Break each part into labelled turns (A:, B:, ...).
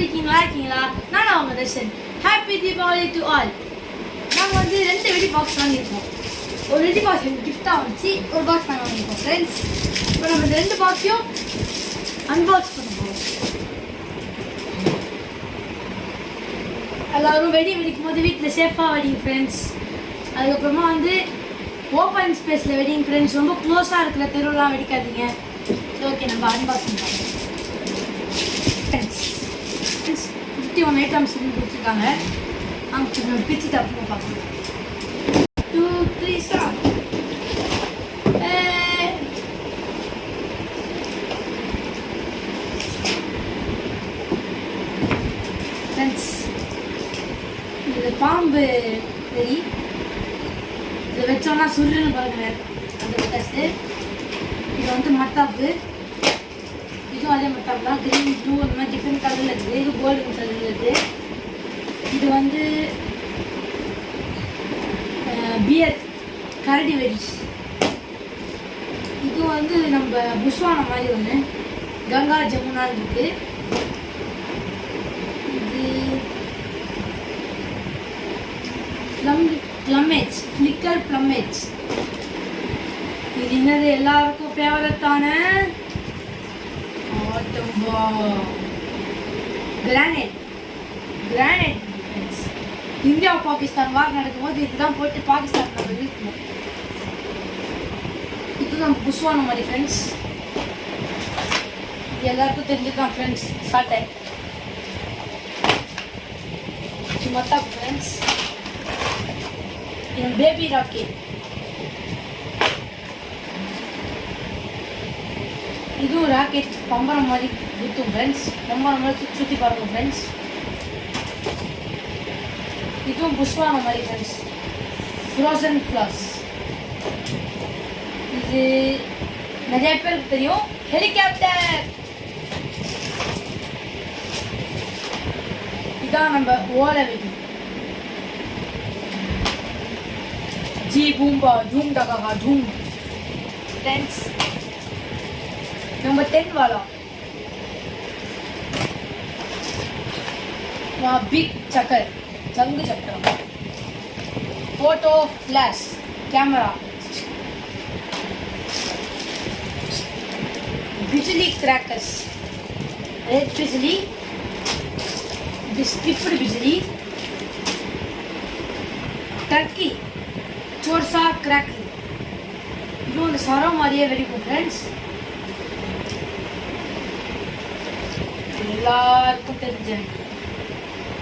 A: எப்படி இருக்கீங்களா? நான் அவங்க Darshan. Happy Deepavali to all. நாங்கள் வந்து 2 வெடி பாக்ஸ் வாங்கியிருக்கோம். ஒரு வெடி பாக்ஸ் எனக்கு கிஃப்டாக வந்துச்சு, ஒரு பாக்ஸ் நாங்கள் வாங்கியிருக்கோம் ஃப்ரெண்ட்ஸ். இப்போ நம்ம 2 பாக்ஸையும் அன்பாக்ஸ் பண்ண போகிறோம். எல்லோரும் வெடி வெடிக்கும் போது வீட்டில் சேஃபாக வெடிங்க ஃப்ரெண்ட்ஸ். அதுக்கப்புறமா வந்து ஓப்பன் ஸ்பேஸில் வெடிங்க ஃப்ரெண்ட்ஸ். ரொம்ப க்ளோஸாக இருக்கிற தெருவெலாம் வெடிக்காதீங்க. ஓகே, நம்ம அன்பாக்சிங் பண்ணுறோம் ஃப்ரெண்ட்ஸ். 51 ஐட்டம்ஸ் கொடுத்துருக்காங்க. நம்ம பிச்சுட்டு அப்புறம் பார்க்கலாம். 2, 3 ஸ்டார்ட். ஃப்ரெண்ட்ஸ், இது பாம்பு வெடி. இதை வச்சோன்னா சுருன்னு பாருங்க அந்த பட்டாசு. இது வந்து மத்தாப்பு. இதுவும் அதே மத்தாப்பு தான். கிரீன், ப்ளூ அந்த மாதிரி டிஃப்ரெண்ட் கலரில் இருக்குது. இது கோல்டன் கலரில் இருக்குது. இது வந்து பியர் கரடி வெடி. இது வந்து நம்ம புஷ்வான மாதிரி ஒன்று கங்கா ஜமுனான்னு இருக்கு. இது ப்ளம்மேஜ், ஃப்ளிக்கர் ப்ளம்மேஜ். இது என்னது எல்லாருக்கும் ஃபேவரட்டான கிரானைட். இந்தியா பாகிஸ்தான் வார் நடக்கும்போது இதுதான் போட்டு பாகிஸ்தான் நம்ம வீழ்த்தணும். இது நம்ம புஷ்வான மாதிரி ஃப்ரெண்ட்ஸ். இது எல்லாருக்கும் தெரிஞ்சுதான் ஃப்ரெண்ட்ஸ். சாட்டை மத்தாப்பு ஃப்ரெண்ட்ஸ். என் பேபி ராக்கெட். இதுவும் ராக்கெட் பம்பரம் மாதிரி குத்தும் ஃப்ரெண்ட்ஸ். பம்பரம் மாதிரி சுற்றி பாருங்க ஃப்ரெண்ட்ஸ். இதுவும் புஷ்வான மாதிரி ஃப்ரெண்ட்ஸ். Frozen flaws. இது நிறைய பேருக்கு தெரியும், ஹெலிகாப்டர். இதான் நம்ம ஓலை வெடி. ஜி பூம்பா ஜூம் டகாகா ஜூம் ஃப்ரெண்ட்ஸ். நம்பர் 10 वाला பிக் சக்கர், சங்கு சக்கரம். Photo flash camera. बिजली क्रैकर्स, रेड बिजली, स्किप्ड बिजली, टर्की, चोरसा क्रैकर. இது வந்து சரம் மாதிரியே வெடிக்கும் ஃப்ரெண்ட்ஸ். எல்லாருக்கும் தெரிஞ்ச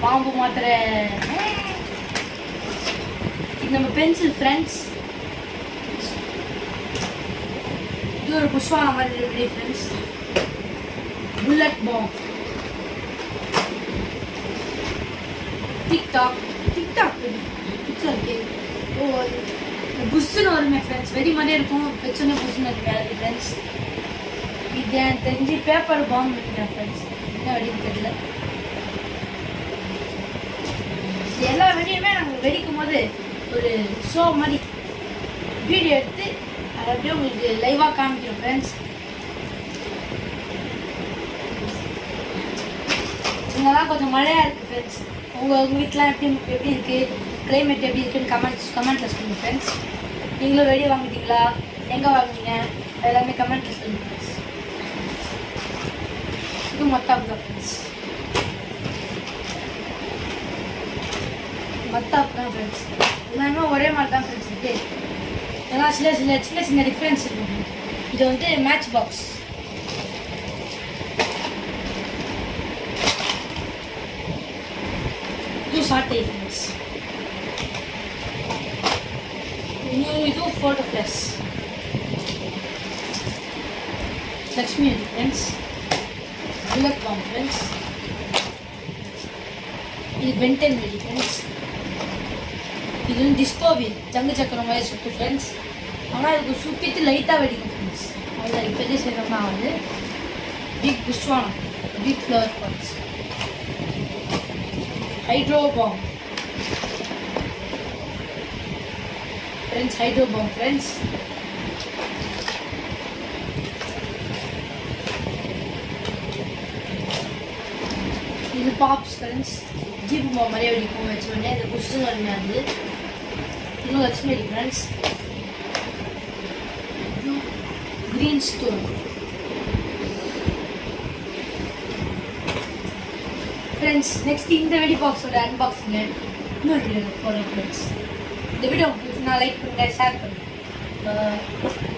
A: பாம்பு மாத்திரை. இது நம்ம பென்சில் ஃப்ரெண்ட்ஸ். இது ஒரு புஷ்வான மாதிரி இருக்கு friends. Bullet bomb. TikTok picture இருக்கு. ஓ, புஷ்ஷுன்னு வருமே ஃப்ரெண்ட்ஸ். வெடி மாதிரியே இருக்கும், வச்சோன்னே புஷ்ஷுன்னு இருக்காது ஃப்ரெண்ட்ஸ். இது எனக்கு தெரிஞ்சு பேப்பர் பாம் நினைக்கிறேன் ஃப்ரெண்ட்ஸ். என்ன வெடின்னு தெரியல. எல்லா வெடியுமே நாங்கள் வெடிக்கும் போது ஒரு ஷோ மாதிரி வீடியோ எடுத்து அதை அப்படியே உங்களுக்கு லைவாக காமிக்கிறோம் ஃப்ரெண்ட்ஸ். இங்கெல்லாம் கொஞ்சம் மழையாக இருக்குது ஃப்ரெண்ட்ஸ். உங்கள் வீட்டிலாம் எப்படி இருக்குது, கிளைமேட் எப்படி இருக்குன்னு கமெண்ட்டில் சொல்லுங்கள் ஃப்ரெண்ட்ஸ். நீங்களும் வெடி வாங்கிட்டீங்களா, எங்கே வாங்குனீங்க, எல்லாமே கமெண்ட்டில் சொல்லுங்கள் ஃப்ரெண்ட்ஸ். இது மத்தாப்பு தான் ஃப்ரெண்ட்ஸ். மத்தாப்பு தான் ஃப்ரெண்ட்ஸ். எல்லாமே ஒரே மாதிரி தான் ஃப்ரெண்ட்ஸ் இருக்குது. இதெல்லாம் சின்ன சின்ன டிஃப்ரென்ஸ் இருக்கும். இது வந்து மேட்ச் பாக்ஸ். இது சாட்டை ஃப்ரெண்ட்ஸ். இது photo flash. Lakshmi friends. Bullet bomb friends. இது பென்டென் வெடி ஃப்ரெண்ட்ஸ். இது வந்து டிஸ்கோ வீல், சங்கு சக்கரம் மாதிரி சுட்டு ஃப்ரெண்ட்ஸ். ஆனால் இதுக்கு சுற்றிட்டு லைட்டாக வெடிக்கும் ஃப்ரெண்ட்ஸ். அதில் இப்போதே செய்கிறோம்னா வந்து பிக் புஷ்வானம், big flower pots. Hydro bomb friends. Hydro bomb friends. இது பாப்ஸ் ஃப்ரெண்ட்ஸ் ஜீப் போ மாதிரியே வெடிக்கும் வச்சு உடனே இந்த குஷன் வருது இன்னும் Lakshmi friends green stone friends next இந்த வெடி பாக்ஸோட அன்பாக்சிங் இன்னொரு வீடியோ போடுறேன் ஃப்ரெண்ட்ஸ் இந்த வீடியோ உங்களுக்கு நான் லைக் பண்ணுங்க ஷேர் பண்ணுங்க